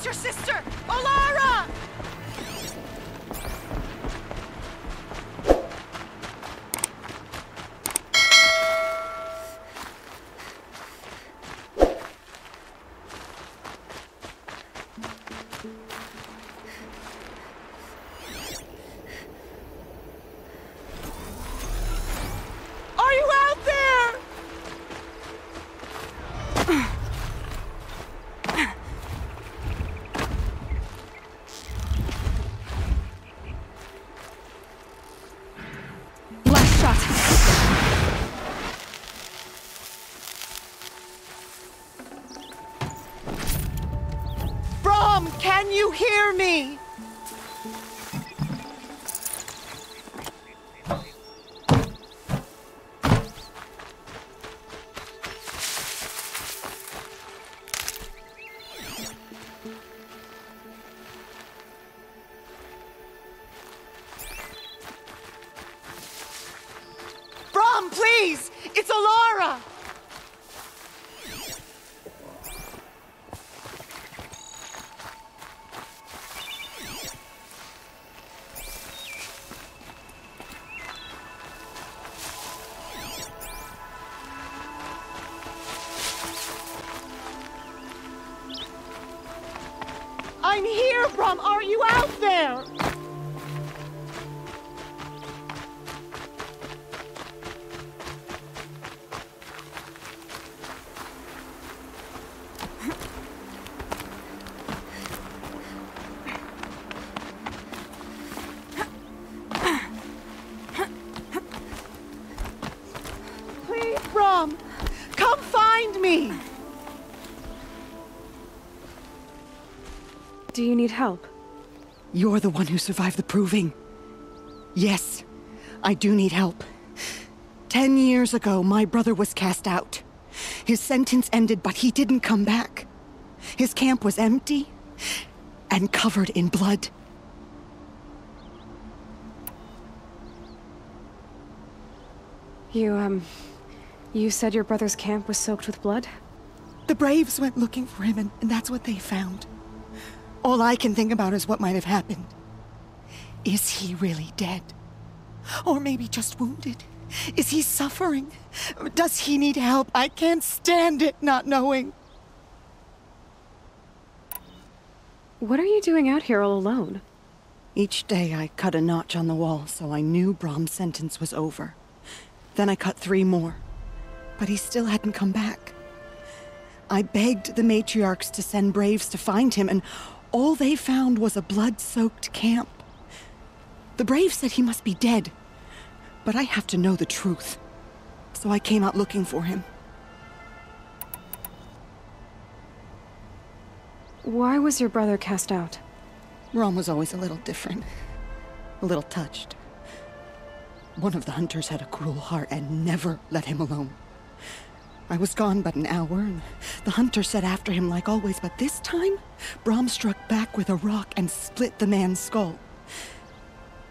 It's your sister, Olara! Are you out there? Last shot. Brom, can you hear me? Brom, please! It's Olara! I'm here, Brom! Are you out there? Please, Brom! Come find me! Do you need help? You're the one who survived the proving. Yes, I do need help. 10 years ago, my brother was cast out. His sentence ended, but he didn't come back. His camp was empty and covered in blood. You said your brother's camp was soaked with blood? The Braves went looking for him, and that's what they found. All I can think about is what might have happened. Is he really dead? Or maybe just wounded? Is he suffering? Does he need help? I can't stand it not knowing. What are you doing out here all alone? Each day I cut a notch on the wall so I knew Brom's sentence was over. Then I cut 3 more, but he still hadn't come back. I begged the matriarchs to send Braves to find him, and all they found was a blood-soaked camp. The Braves said he must be dead, but I have to know the truth. So I came out looking for him. Why was your brother cast out? Brom was always a little different, a little touched. One of the hunters had a cruel heart and never let him alone. I was gone but an hour, and the hunter set after him like always, but this time, Brom struck back with a rock and split the man's skull.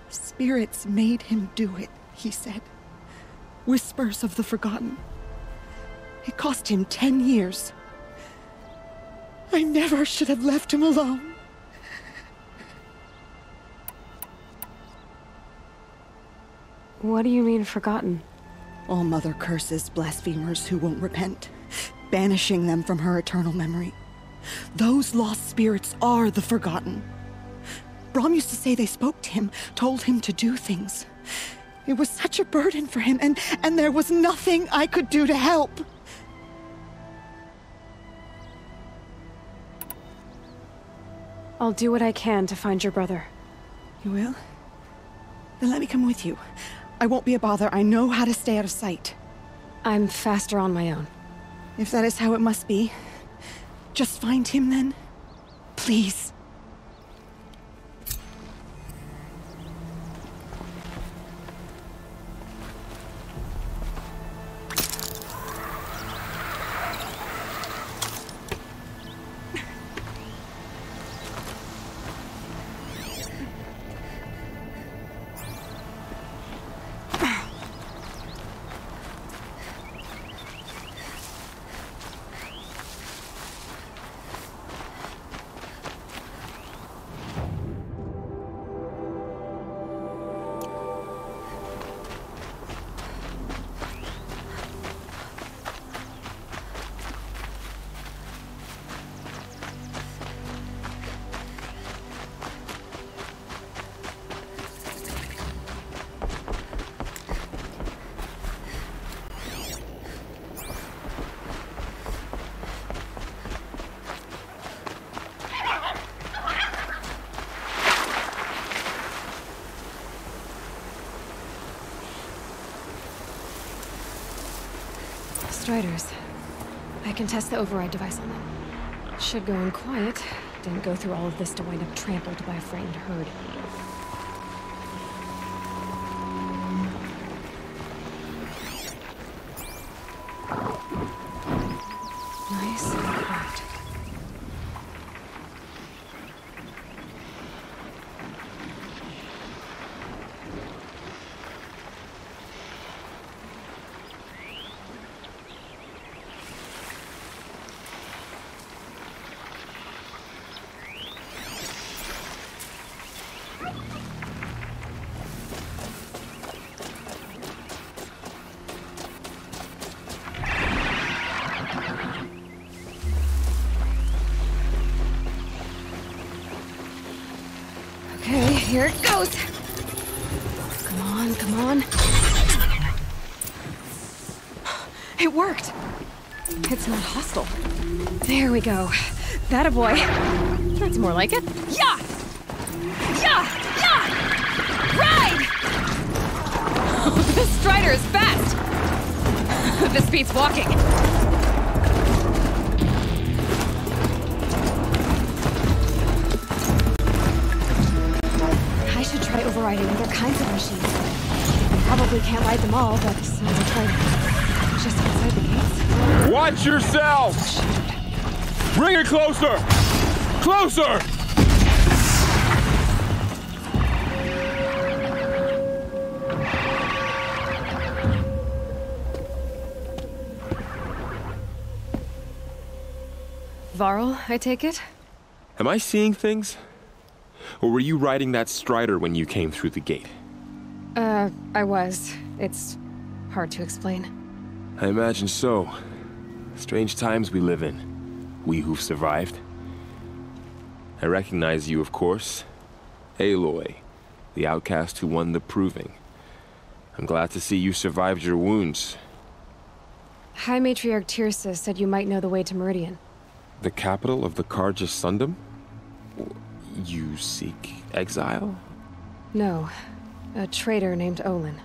Spirits made him do it, he said. Whispers of the forgotten. It cost him 10 years. I never should have left him alone. What do you mean, forgotten? All mother curses blasphemers who won't repent, banishing them from her eternal memory. Those lost spirits are the forgotten. Brom used to say they spoke to him, told him to do things. It was such a burden for him, and there was nothing I could do to help. I'll do what I can to find your brother. You will? Then let me come with you. I won't be a bother. I know how to stay out of sight. I'm faster on my own. If that is how it must be, just find him then. Please. Striders. I can test the override device on them. Should go in quiet. Didn't go through all of this to wind up trampled by a frightened herd. Nice and quiet. Okay, here it goes! Come on, come on. It worked! It's not hostile. There we go. That a boy. That's more like it. Yeah! Yeah! Yeah! Ride! Oh, this Strider is fast! This beats walking. I should try overriding other kinds of machines. Probably can't ride them all, but as soon as I try just outside the gates. Watch yourself! Bring it closer! Closer! Varl, I take it? Am I seeing things? Or were you riding that Strider when you came through the gate? I was. It's hard to explain. I imagine so. Strange times we live in. We who've survived. I recognize you, of course. Aloy, the outcast who won the proving. I'm glad to see you survived your wounds. High Matriarch Tirsa said you might know the way to Meridian. The capital of the Carja Sundom? You seek exile? No. A traitor named Olin.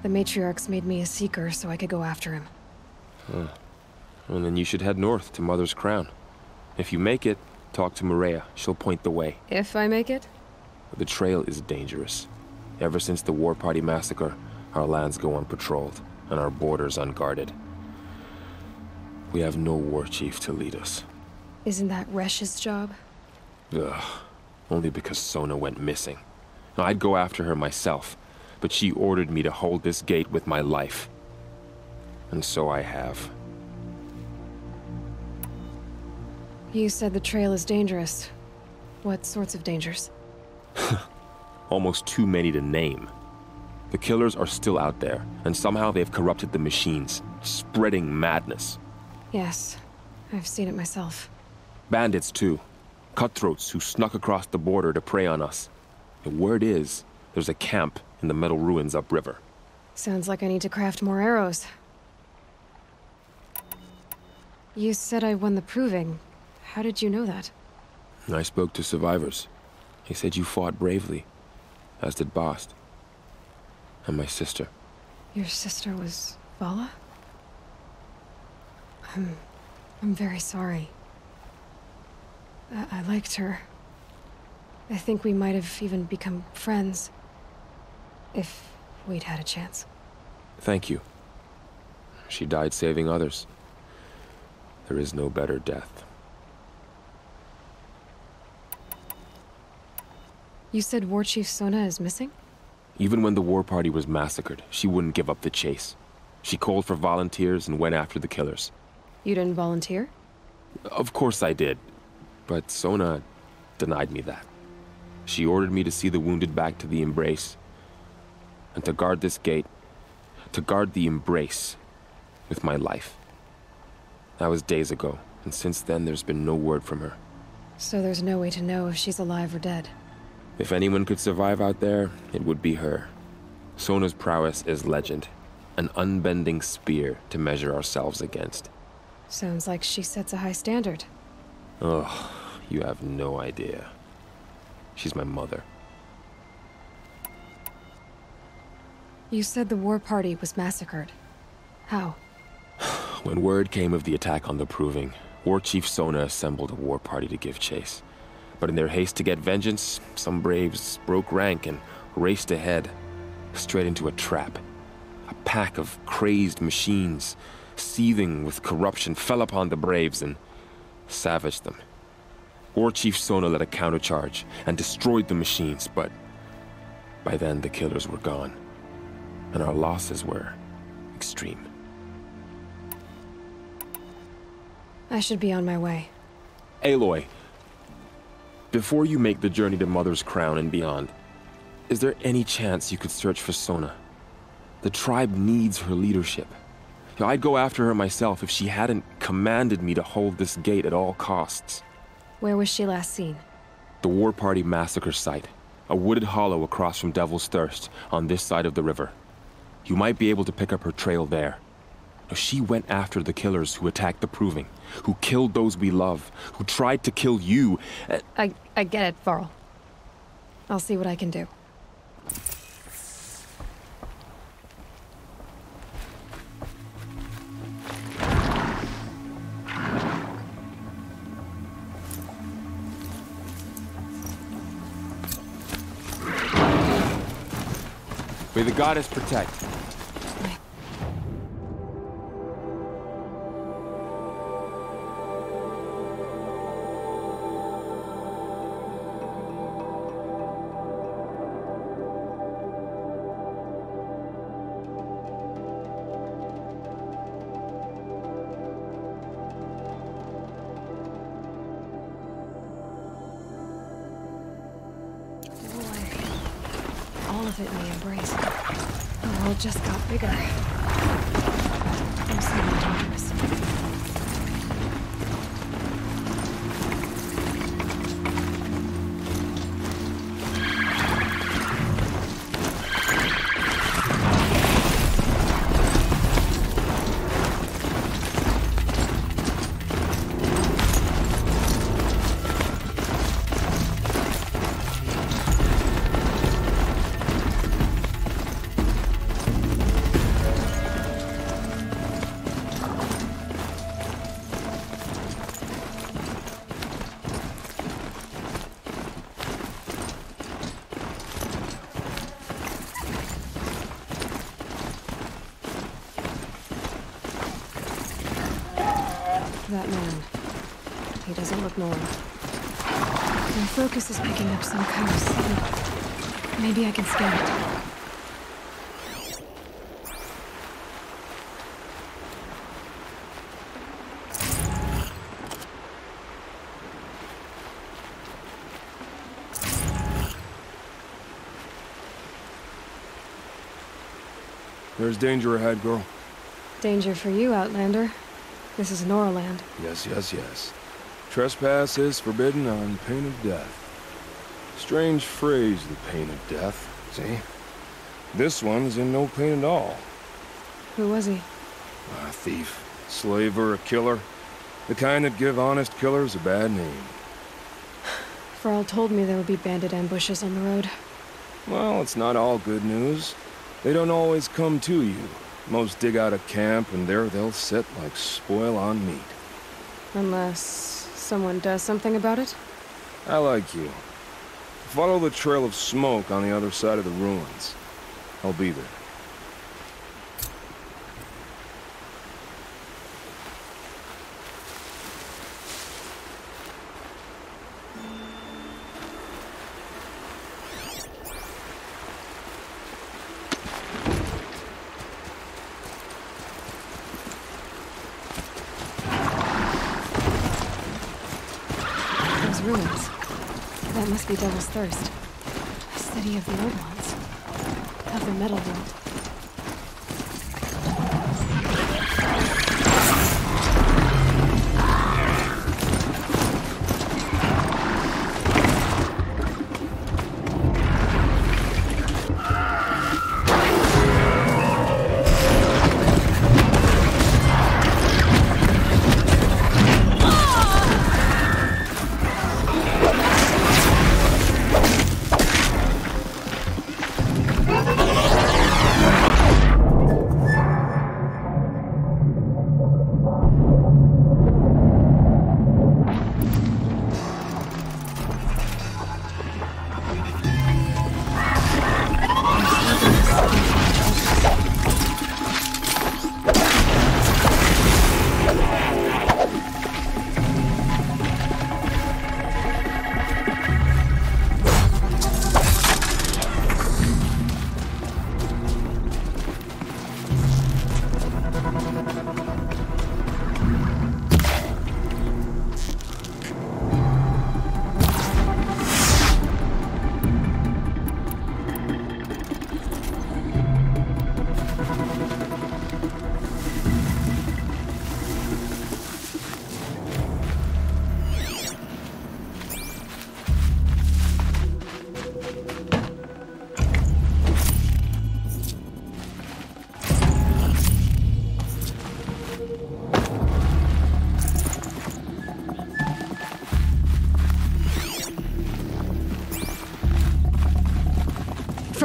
The Matriarchs made me a seeker so I could go after him. Huh. Well, then you should head north to Mother's Crown. If you make it, talk to Maria. She'll point the way. If I make it? The trail is dangerous. Ever since the War Party massacre, our lands go unpatrolled, and our borders unguarded. We have no war chief to lead us. Isn't that Resh's job? Ugh. Only because Sona went missing. I'd go after her myself, but she ordered me to hold this gate with my life. And so I have. You said the trail is dangerous. What sorts of dangers? Almost too many to name. The killers are still out there, and somehow they've corrupted the machines, spreading madness. Yes, I've seen it myself. Bandits, too. Cutthroats who snuck across the border to prey on us. The word is, there's a camp in the metal ruins upriver. Sounds like I need to craft more arrows. You said I won the proving. How did you know that? I spoke to survivors. They said you fought bravely, as did Bast. And my sister. Your sister was Vala? I'm very sorry. I liked her. I think we might have even become friends. If we'd had a chance. Thank you. She died saving others. There is no better death. You said War Chief Sona is missing? Even when the war party was massacred, she wouldn't give up the chase. She called for volunteers and went after the killers. You didn't volunteer? Of course I did. But Sona denied me that. She ordered me to see the wounded back to the Embrace. And to guard this gate. To guard the Embrace. With my life. That was days ago, and since then there's been no word from her. So there's no way to know if she's alive or dead. If anyone could survive out there, it would be her. Sona's prowess is legend. An unbending spear to measure ourselves against. Sounds like she sets a high standard. Oh, you have no idea. She's my mother. You said the war party was massacred. How? When word came of the attack on the Proving, War Chief Sona assembled a war party to give chase. But in their haste to get vengeance, some braves broke rank and raced ahead, straight into a trap. A pack of crazed machines, seething with corruption, fell upon the braves and savaged them. War Chief Sona led a countercharge and destroyed the machines, but by then the killers were gone, and our losses were extreme. I should be on my way. Aloy, before you make the journey to Mother's Crown and beyond, is there any chance you could search for Sona? The tribe needs her leadership. I'd go after her myself if she hadn't commanded me to hold this gate at all costs. Where was she last seen? The War Party massacre site. A wooded hollow across from Devil's Thirst, on this side of the river. You might be able to pick up her trail there. She went after the killers who attacked the Proving, who killed those we love, who tried to kill you. I get it, Varl. I'll see what I can do. May the goddess protect. All of it may embrace. The world just got bigger. I'm so dangerous. That man. He doesn't look normal. My focus is picking up some kind of signal. Maybe I can scan it. There's danger ahead, girl. Danger for you, Outlander. This is Noraland. Yes. Trespass is forbidden on pain of death. Strange phrase, the pain of death, see? This one's in no pain at all. Who was he? A thief, slaver, a killer. The kind that give honest killers a bad name. Varl told me there would be bandit ambushes on the road. Well, it's not all good news. They don't always come to you. Most dig out a camp, and there they'll sit like spoil on meat. Unless someone does something about it? I like you. Follow the trail of smoke on the other side of the ruins. I'll be there. Ruins. That must be Devil's Thirst. A city of the old ones. Of the metal world.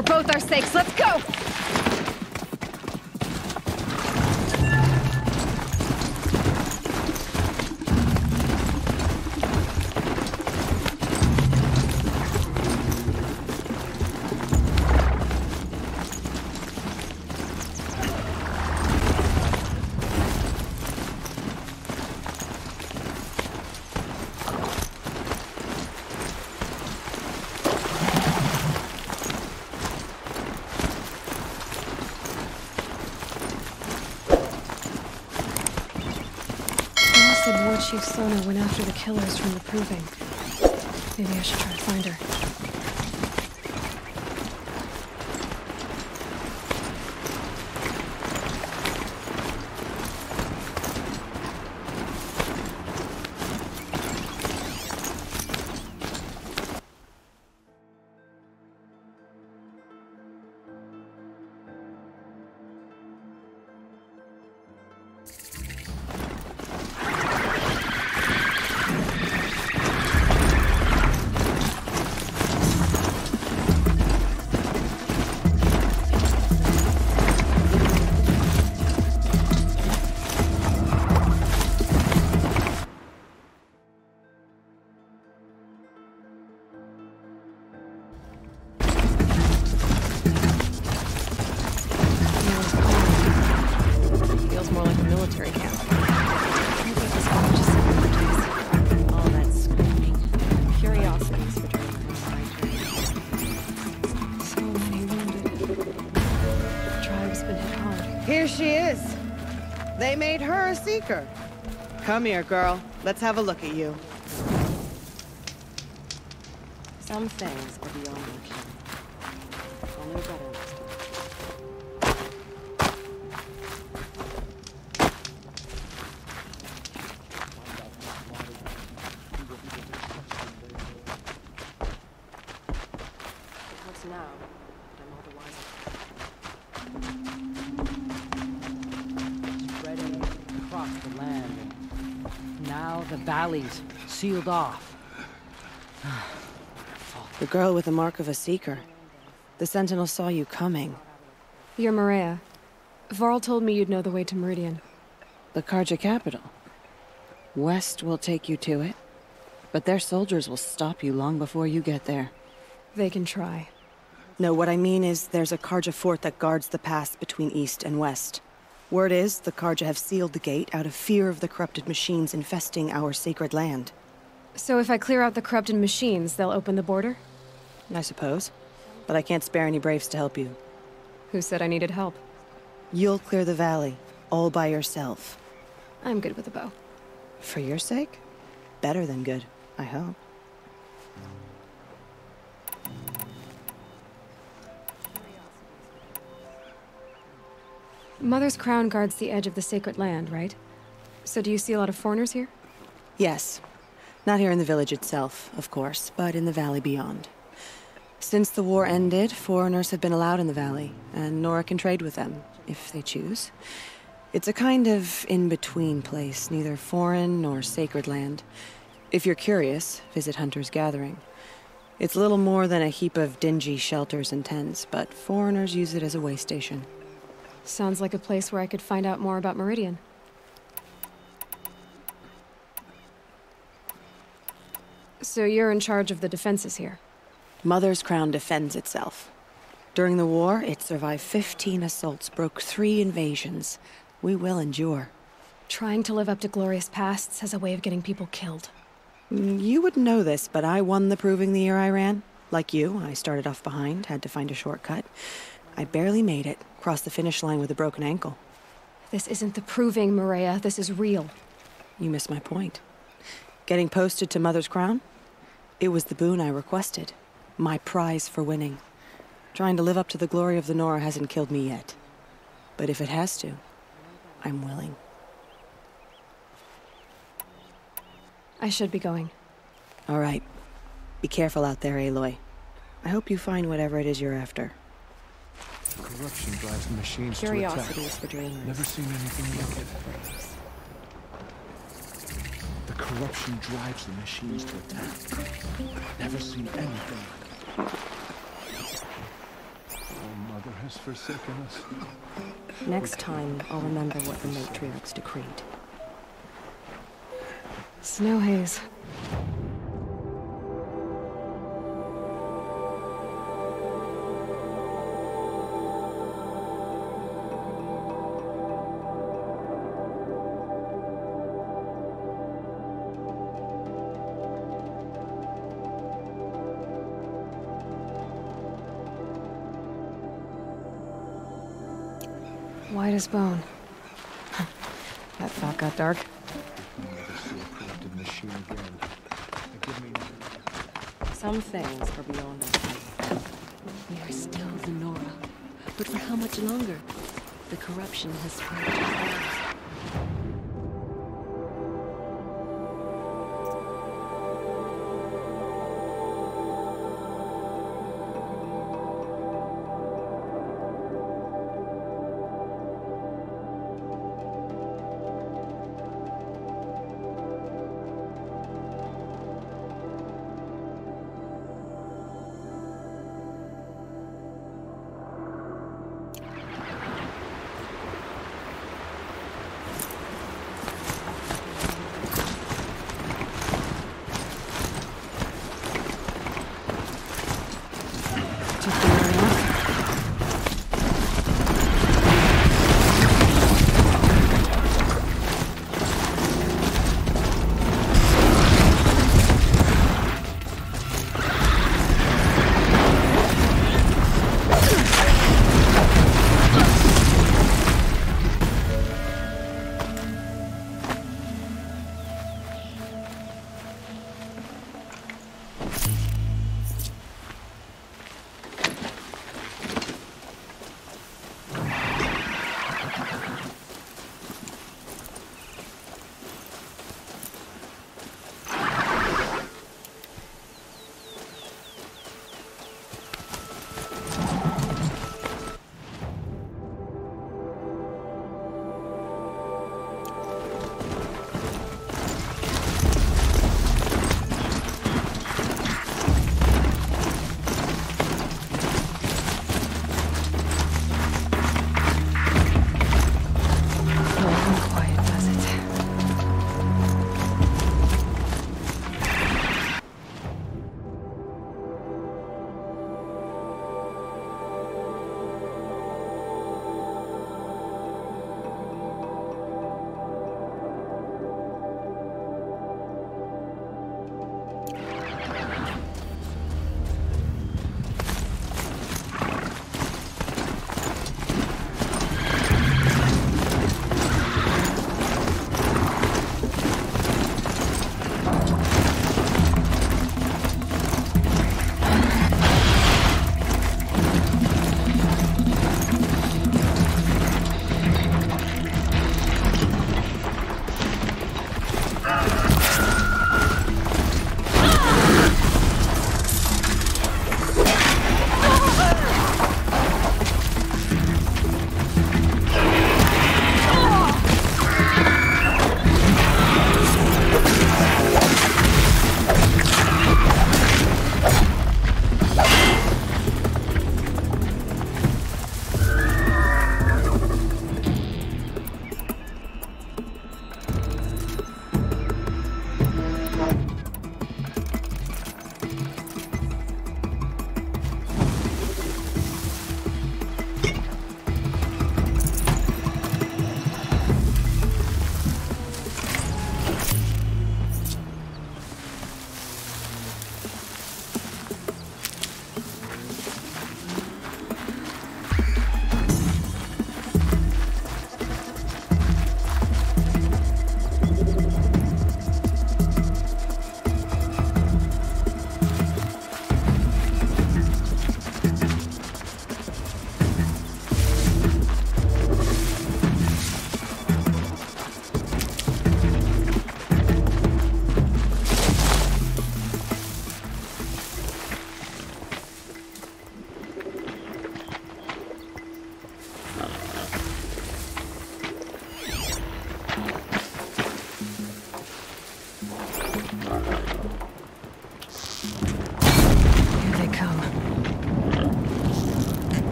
For both our sakes, let's go! War Chief Sona went after the killers from the Proving. Maybe I should try to find her. Here she is. They made her a seeker. Come here, girl. Let's have a look at you. Some things are beyond our ken. Only better next time. What's now? I'm all the wiser. Across the land, and now the valley's sealed off. The girl with the mark of a seeker. The Sentinel saw you coming. You're Maria. Varl told me you'd know the way to Meridian. The Carja capital. West will take you to it, but their soldiers will stop you long before you get there. They can try. No, what I mean is there's a Carja fort that guards the pass between East and West. Word is, the Carja have sealed the gate out of fear of the corrupted machines infesting our sacred land. So if I clear out the corrupted machines, they'll open the border? I suppose. But I can't spare any braves to help you. Who said I needed help? You'll clear the valley, all by yourself. I'm good with a bow. For your sake? Better than good, I hope. Mother's crown guards the edge of the sacred land, right? So do you see a lot of foreigners here? Yes. Not here in the village itself, of course, but in the valley beyond. Since the war ended, foreigners have been allowed in the valley, and Nora can trade with them, if they choose. It's a kind of in-between place, neither foreign nor sacred land. If you're curious, visit Hunter's Gathering. It's little more than a heap of dingy shelters and tents, but foreigners use it as a way station. Sounds like a place where I could find out more about Meridian. So you're in charge of the defenses here? Mother's crown defends itself. During the war, it survived 15 assaults, broke 3 invasions. We will endure. Trying to live up to glorious pasts has a way of getting people killed. You wouldn't know this, but I won the Proving the year I ran. Like you, I started off behind, had to find a shortcut. I barely made it, crossed the finish line with a broken ankle. This isn't the Proving, Maria. This is real. You missed my point. Getting posted to Mother's crown? It was the boon I requested. My prize for winning. Trying to live up to the glory of the Nora hasn't killed me yet. But if it has to, I'm willing. I should be going. All right. Be careful out there, Aloy. I hope you find whatever it is you're after. Corruption drives the machines Curiosity to is for dreamers. attack. Never seen anything like it. The corruption drives the machines to attack. Never seen anything like it. has forsaken us. Next time, I'll remember what the matriarchs decreed. Snow haze. White as bone. That thought got dark. I'll never see a corrupted machine again. Forgive me. Some things are beyond us. We are still the Nora. But for how much longer? The corruption has spread to ours.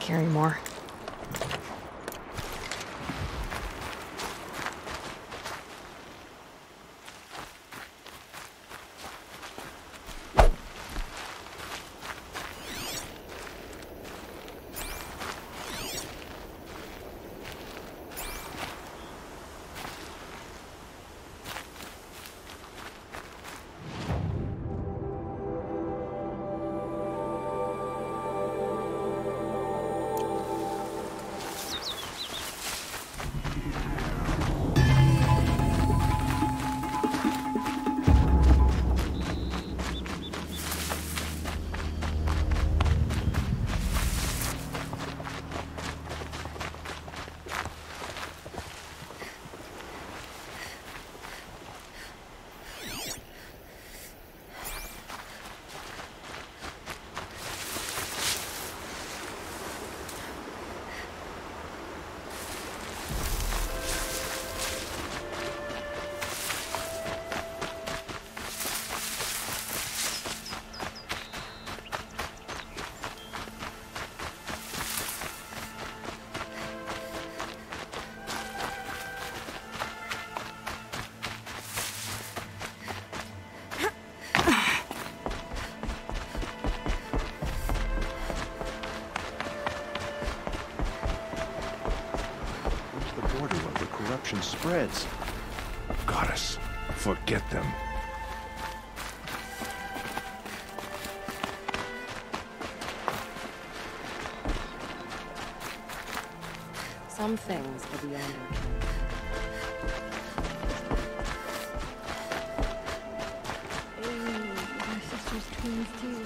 carry more. Spreads. Goddess, forget them. Some things are beyond our ken. Hey, my sister's twins too.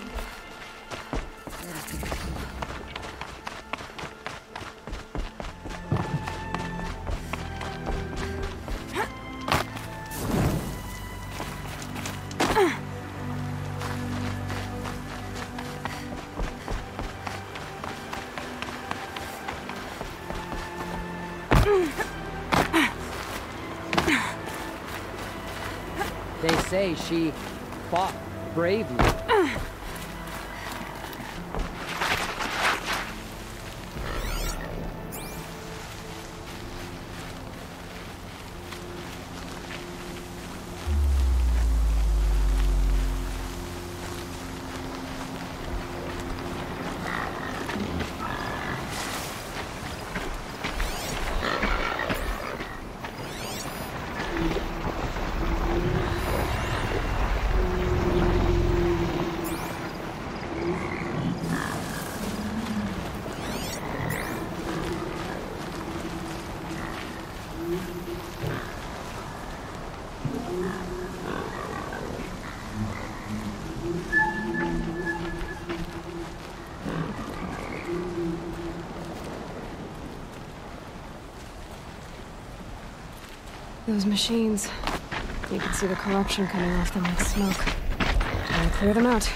They say she fought bravely. Those machines. You can see the corruption coming off them like smoke. Gotta clear them out.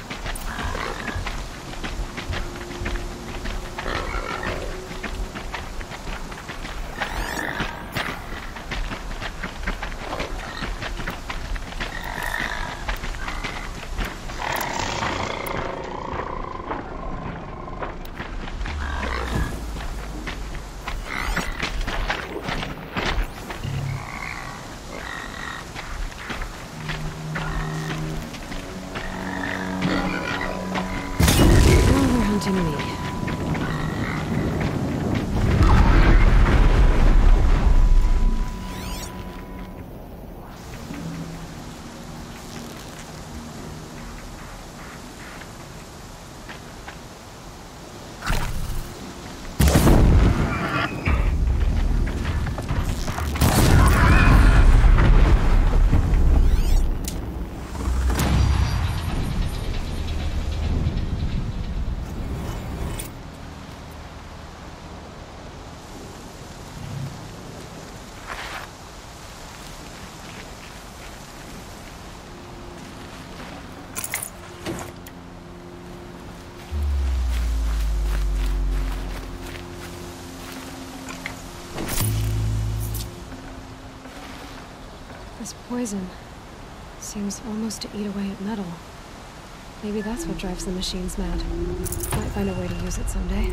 This poison seems almost to eat away at metal. Maybe that's what drives the machines mad. Might find a way to use it someday.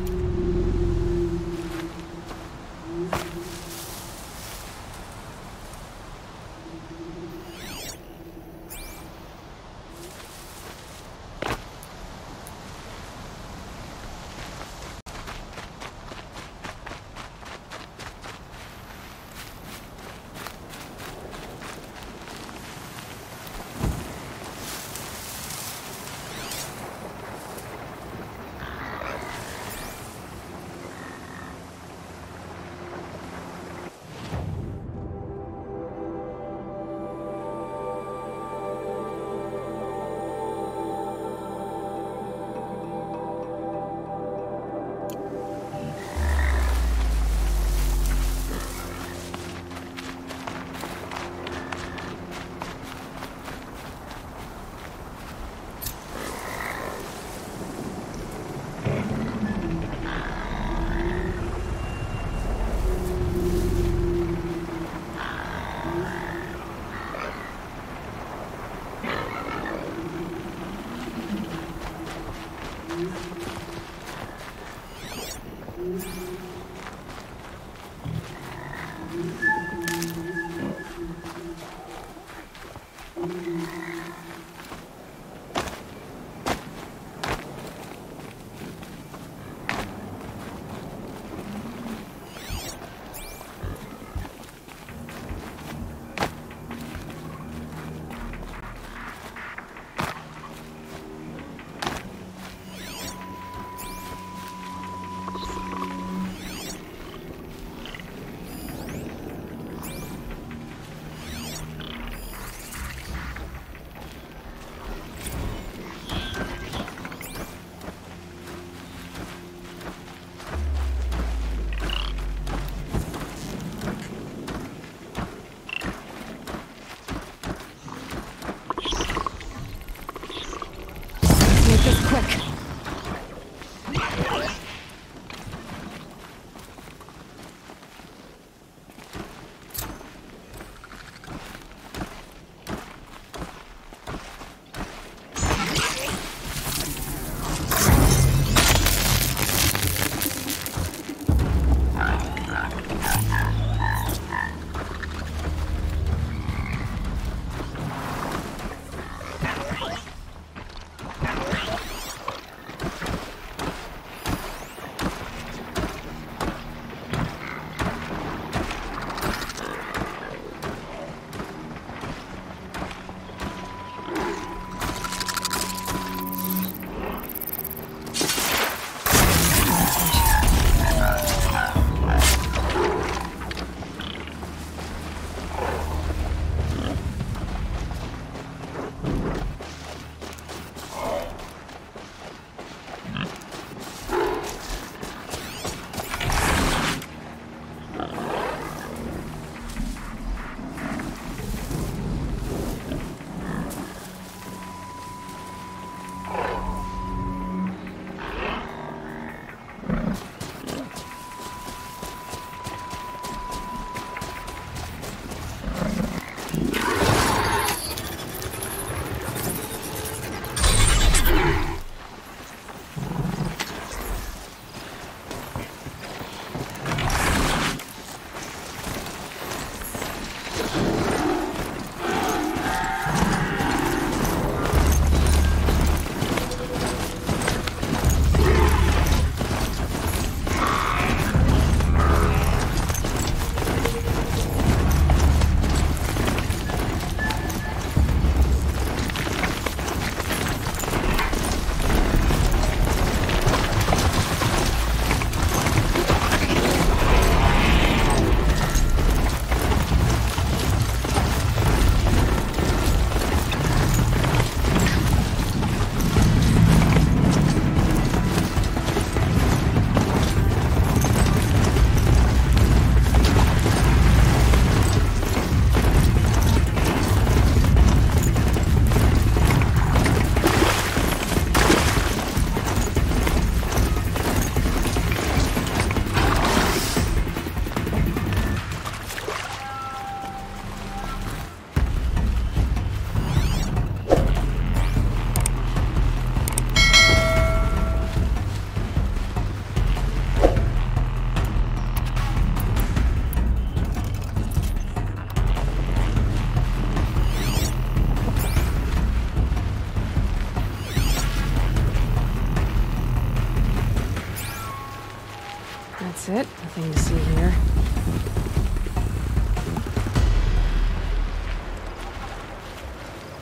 it. Nothing to see here.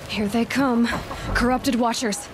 Here they come. Corrupted Watchers.